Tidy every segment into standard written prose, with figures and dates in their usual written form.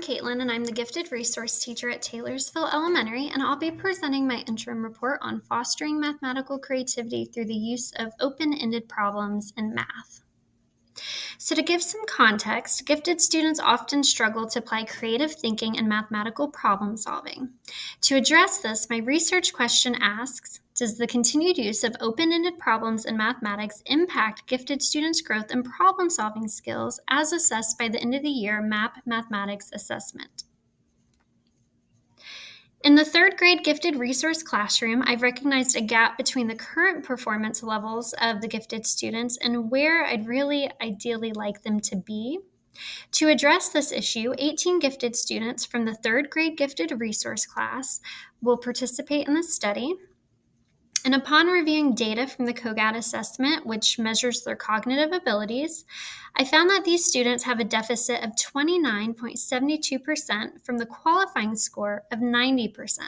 Caitlin, and I'm the Gifted Resource Teacher at Taylorsville Elementary, and I'll be presenting my interim report on fostering mathematical creativity through the use of open-ended problems in math. So to give some context, gifted students often struggle to apply creative thinking and mathematical problem solving. To address this, my research question asks, does the continued use of open-ended problems in mathematics impact gifted students' growth and problem-solving skills as assessed by the end of the year MAP Mathematics Assessment? In the third grade gifted resource classroom, I've recognized a gap between the current performance levels of the gifted students and where I'd really ideally like them to be. To address this issue, 18 gifted students from the third grade gifted resource class will participate in the study. And upon reviewing data from the COGAT assessment, which measures their cognitive abilities, I found that these students have a deficit of 29.72% from the qualifying score of 90%.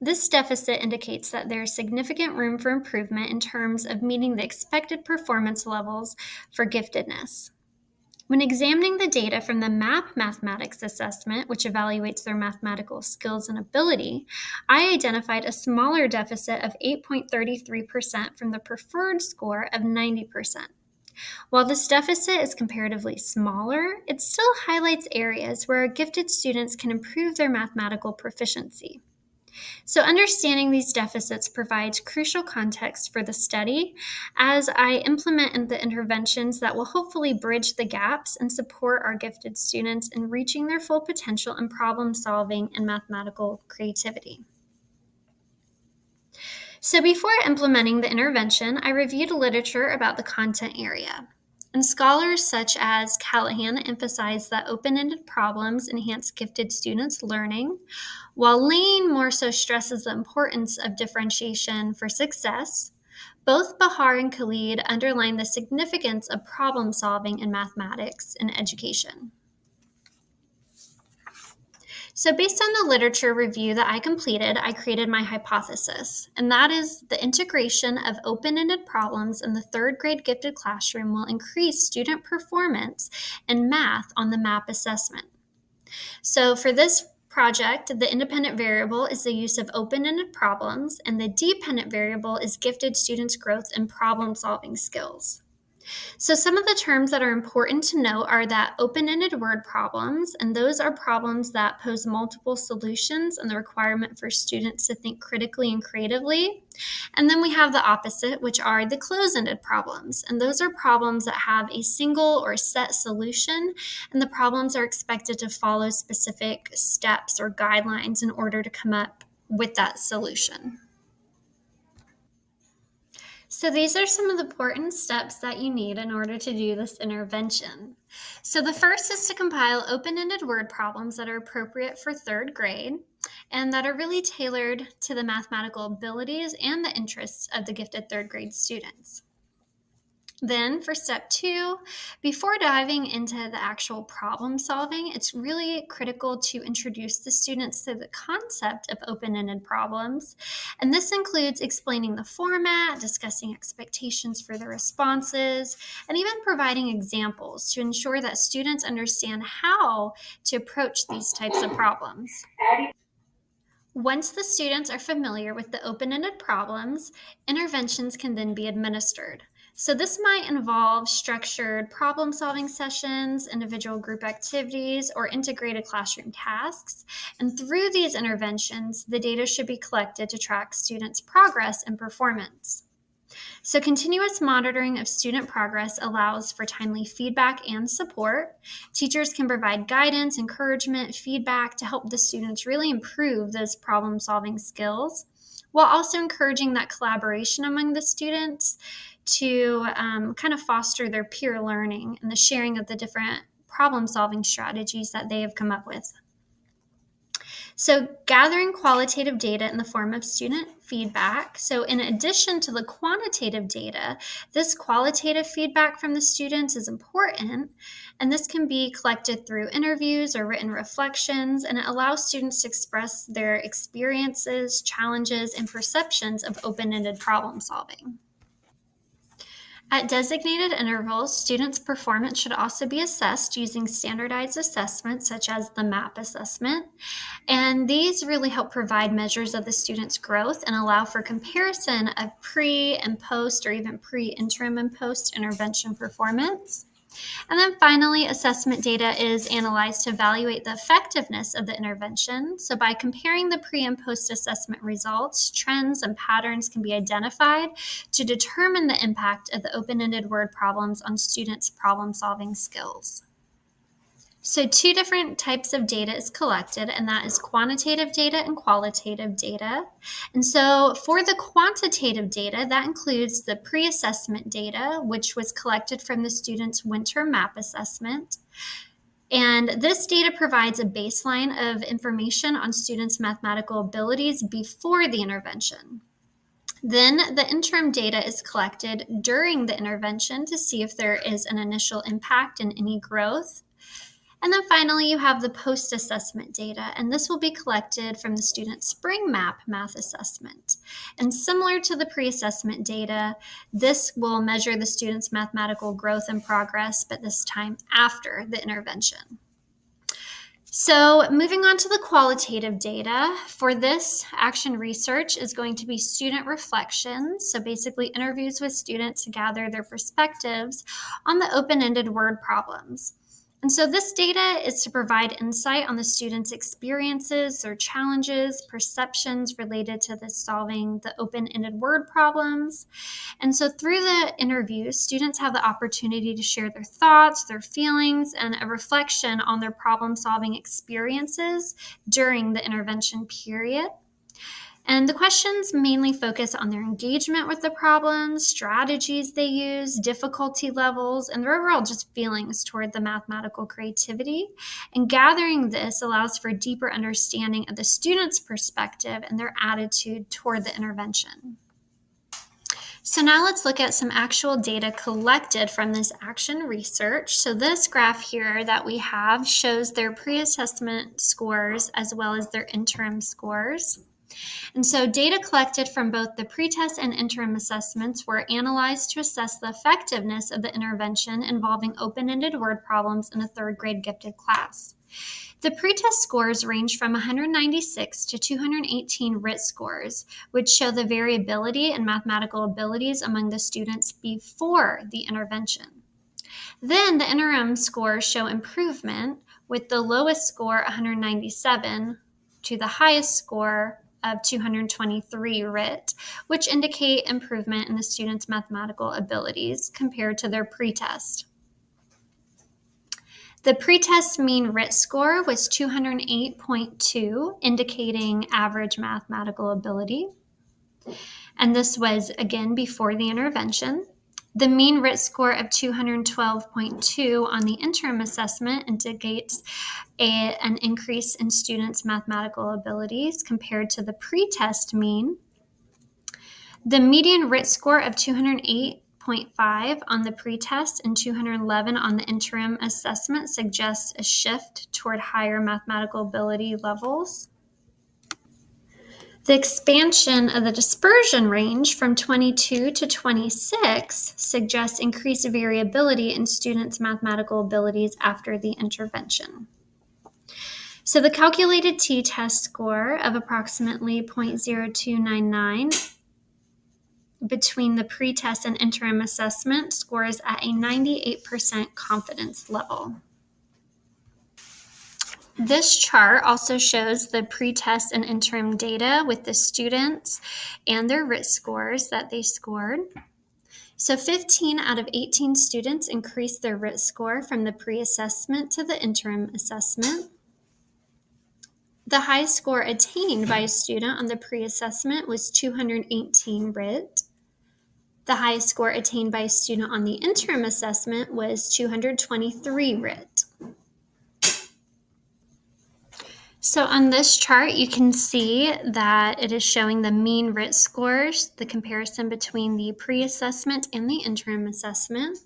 This deficit indicates that there is significant room for improvement in terms of meeting the expected performance levels for giftedness. When examining the data from the MAP Mathematics Assessment, which evaluates their mathematical skills and ability, I identified a smaller deficit of 8.33% from the preferred score of 90%. While this deficit is comparatively smaller, it still highlights areas where our gifted students can improve their mathematical proficiency. So understanding these deficits provides crucial context for the study as I implement the interventions that will hopefully bridge the gaps and support our gifted students in reaching their full potential in problem solving and mathematical creativity. So before implementing the intervention, I reviewed literature about the content area. And scholars such as Callahan emphasize that open-ended problems enhance gifted students' learning, while Lane more so stresses the importance of differentiation for success. Both Bahar and Khalid underline the significance of problem solving in mathematics in education. So based on the literature review that I completed, I created my hypothesis, and that is the integration of open-ended problems in the third grade gifted classroom will increase student performance in math on the MAP assessment. So for this project, the independent variable is the use of open-ended problems, and the dependent variable is gifted students' growth and problem-solving skills. So some of the terms that are important to note are that open-ended word problems, and those are problems that pose multiple solutions and the requirement for students to think critically and creatively. And then we have the opposite, which are the closed-ended problems, and those are problems that have a single or set solution, and the problems are expected to follow specific steps or guidelines in order to come up with that solution. So these are some of the important steps that you need in order to do this intervention. So the first is to compile open-ended word problems that are appropriate for third grade and that are really tailored to the mathematical abilities and the interests of the gifted third grade students. Then for step 2, before diving into the actual problem solving, it's really critical to introduce the students to the concept of open-ended problems. And this includes explaining the format, discussing expectations for the responses, and even providing examples to ensure that students understand how to approach these types of problems. Once the students are familiar with the open-ended problems, interventions can then be administered. So this might involve structured problem-solving sessions, individual group activities, or integrated classroom tasks. And through these interventions, the data should be collected to track students' progress and performance. So continuous monitoring of student progress allows for timely feedback and support. Teachers can provide guidance, encouragement, feedback to help the students really improve those problem-solving skills, while also encouraging that collaboration among the students to kind of foster their peer learning and the sharing of the different problem-solving strategies that they have come up with. So gathering qualitative data in the form of student feedback. So in addition to the quantitative data, this qualitative feedback from the students is important, and this can be collected through interviews or written reflections, and it allows students to express their experiences, challenges, and perceptions of open-ended problem solving. At designated intervals, students' performance should also be assessed using standardized assessments such as the MAP assessment. And these really help provide measures of the student's growth and allow for comparison of pre and post, or even pre-interim and post-intervention performance. And then finally, assessment data is analyzed to evaluate the effectiveness of the intervention. So by comparing the pre and post assessment results, trends and patterns can be identified to determine the impact of the open-ended word problems on students' problem-solving skills. So two different types of data is collected, and that is quantitative data and qualitative data. And so for the quantitative data, that includes the pre-assessment data, which was collected from the student's winter MAP assessment. And this data provides a baseline of information on students' mathematical abilities before the intervention. Then the interim data is collected during the intervention to see if there is an initial impact and any growth. And then finally, you have the post-assessment data, and this will be collected from the student's spring MAP math assessment. And similar to the pre-assessment data, this will measure the student's mathematical growth and progress, but this time after the intervention. So moving on to the qualitative data, for this action research is going to be student reflections, so basically interviews with students to gather their perspectives on the open-ended word problems. And so this data is to provide insight on the students' experiences, their challenges, perceptions related to solving the open-ended word problems. And so through the interviews, students have the opportunity to share their thoughts, their feelings, and a reflection on their problem-solving experiences during the intervention period. And the questions mainly focus on their engagement with the problems, strategies they use, difficulty levels, and their overall just feelings toward the mathematical creativity. And gathering this allows for deeper understanding of the student's perspective and their attitude toward the intervention. So now let's look at some actual data collected from this action research. So this graph here that we have shows their pre-assessment scores as well as their interim scores. And so data collected from both the pretest and interim assessments were analyzed to assess the effectiveness of the intervention involving open-ended word problems in a third grade gifted class. The pretest scores range from 196 to 218 RIT scores, which show the variability in mathematical abilities among the students before the intervention. Then the interim scores show improvement, with the lowest score 197 to the highest score of 223 RIT, which indicate improvement in the students' mathematical abilities compared to their pretest. The pretest mean RIT score was 208.2, indicating average mathematical ability. And this was, again, before the intervention. The mean RIT score of 212.2 on the interim assessment indicates an increase in students' mathematical abilities compared to the pretest mean. The median RIT score of 208.5 on the pretest and 211 on the interim assessment suggests a shift toward higher mathematical ability levels. The expansion of the dispersion range from 22 to 26 suggests increased variability in students' mathematical abilities after the intervention. So the calculated t-test score of approximately 0.0299 between the pretest and interim assessment scores at a 98% confidence level. This chart also shows the pretest and interim data with the students and their RIT scores that they scored. So 15 out of 18 students increased their RIT score from the pre-assessment to the interim assessment. The highest score attained by a student on the pre-assessment was 218 RIT. The highest score attained by a student on the interim assessment was 223 RIT. So on this chart, you can see that it is showing the mean RIT scores, the comparison between the pre-assessment and the interim assessment.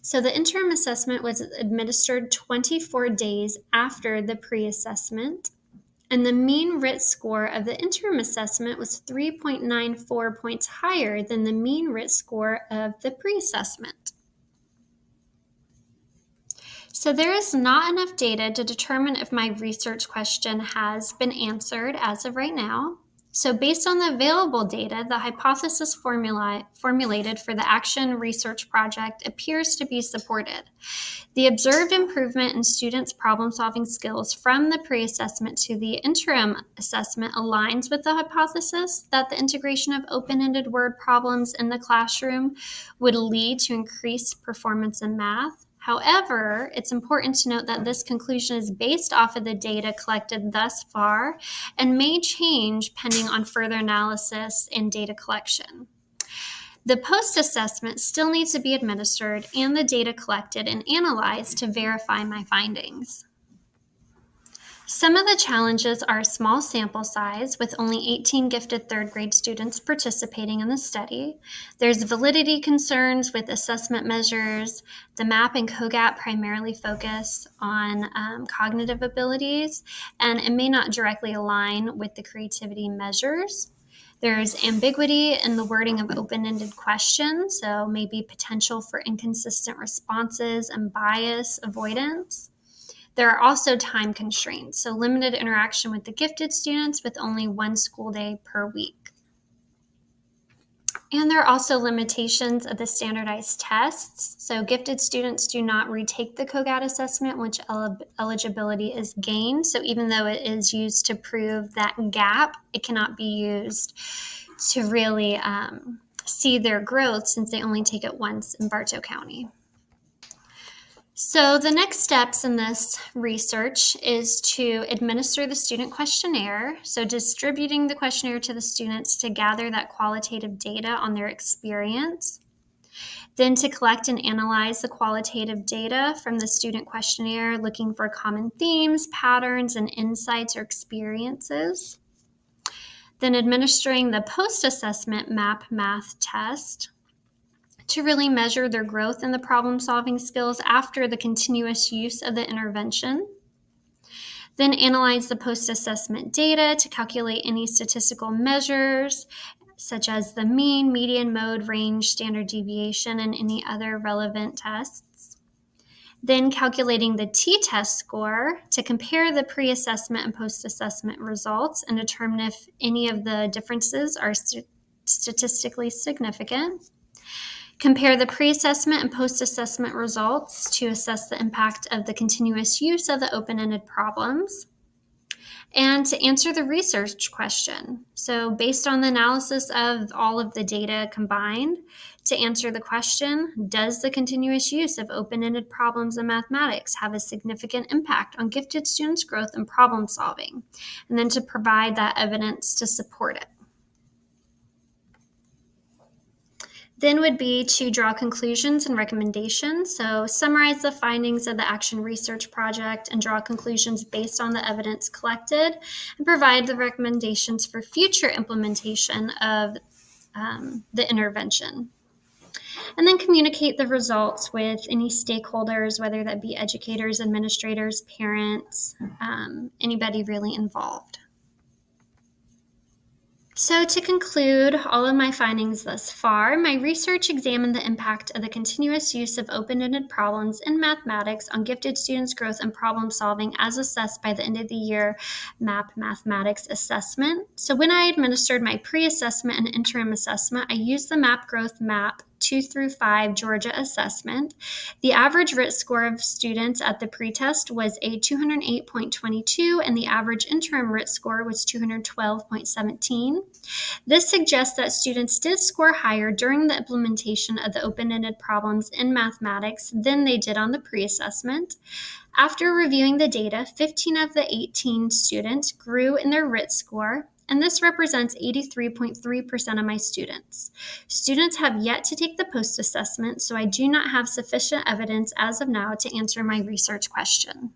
So the interim assessment was administered 24 days after the pre-assessment. And the mean RIT score of the interim assessment was 3.94 points higher than the mean RIT score of the pre-assessment. So there is not enough data to determine if my research question has been answered as of right now. So based on the available data, the hypothesis formulated for the action research project appears to be supported. The observed improvement in students' problem-solving skills from the pre-assessment to the interim assessment aligns with the hypothesis that the integration of open-ended word problems in the classroom would lead to increased performance in math. However, it's important to note that this conclusion is based off of the data collected thus far and may change pending on further analysis and data collection. The post-assessment still needs to be administered and the data collected and analyzed to verify my findings. Some of the challenges are a small sample size with only 18 gifted third grade students participating in the study. There's validity concerns with assessment measures. The MAP and COGAT primarily focus on cognitive abilities, and it may not directly align with the creativity measures. There's ambiguity in the wording of open-ended questions, so maybe potential for inconsistent responses and bias avoidance. There are also time constraints, so limited interaction with the gifted students with only one school day per week. And there are also limitations of the standardized tests. So gifted students do not retake the COGAT assessment, which eligibility is gained. So even though it is used to prove that gap, it cannot be used to really see their growth since they only take it once in Bartow County. So the next steps in this research is to administer the student questionnaire. So distributing the questionnaire to the students to gather that qualitative data on their experience. Then to collect and analyze the qualitative data from the student questionnaire, looking for common themes, patterns, and insights or experiences. Then administering the post-assessment MAP math test to really measure their growth in the problem-solving skills after the continuous use of the intervention. Then analyze the post-assessment data to calculate any statistical measures, such as the mean, median, mode, range, standard deviation, and any other relevant tests. Then calculating the t-test score to compare the pre-assessment and post-assessment results and determine if any of the differences are statistically significant. Compare the pre-assessment and post-assessment results to assess the impact of the continuous use of the open-ended problems. And to answer the research question. So based on the analysis of all of the data combined, to answer the question, does the continuous use of open-ended problems in mathematics have a significant impact on gifted students' growth and problem solving? And then to provide that evidence to support it. Then would be to draw conclusions and recommendations. So summarize the findings of the action research project and draw conclusions based on the evidence collected and provide the recommendations for future implementation of the intervention. And then communicate the results with any stakeholders, whether that be educators, administrators, parents, anybody really involved. So to conclude all of my findings thus far, my research examined the impact of the continuous use of open-ended problems in mathematics on gifted students' growth and problem solving as assessed by the end of the year MAP mathematics assessment. So when I administered my pre-assessment and interim assessment, I used the MAP growth MAP 2 through 5 Georgia assessment. The average RIT score of students at the pretest was a 208.22 and the average interim RIT score was 212.17. This suggests that students did score higher during the implementation of the open-ended problems in mathematics than they did on the pre-assessment. After reviewing the data, 15 of the 18 students grew in their RIT score, and this represents 83.3% of my students. Students have yet to take the post-assessment, so I do not have sufficient evidence as of now to answer my research question.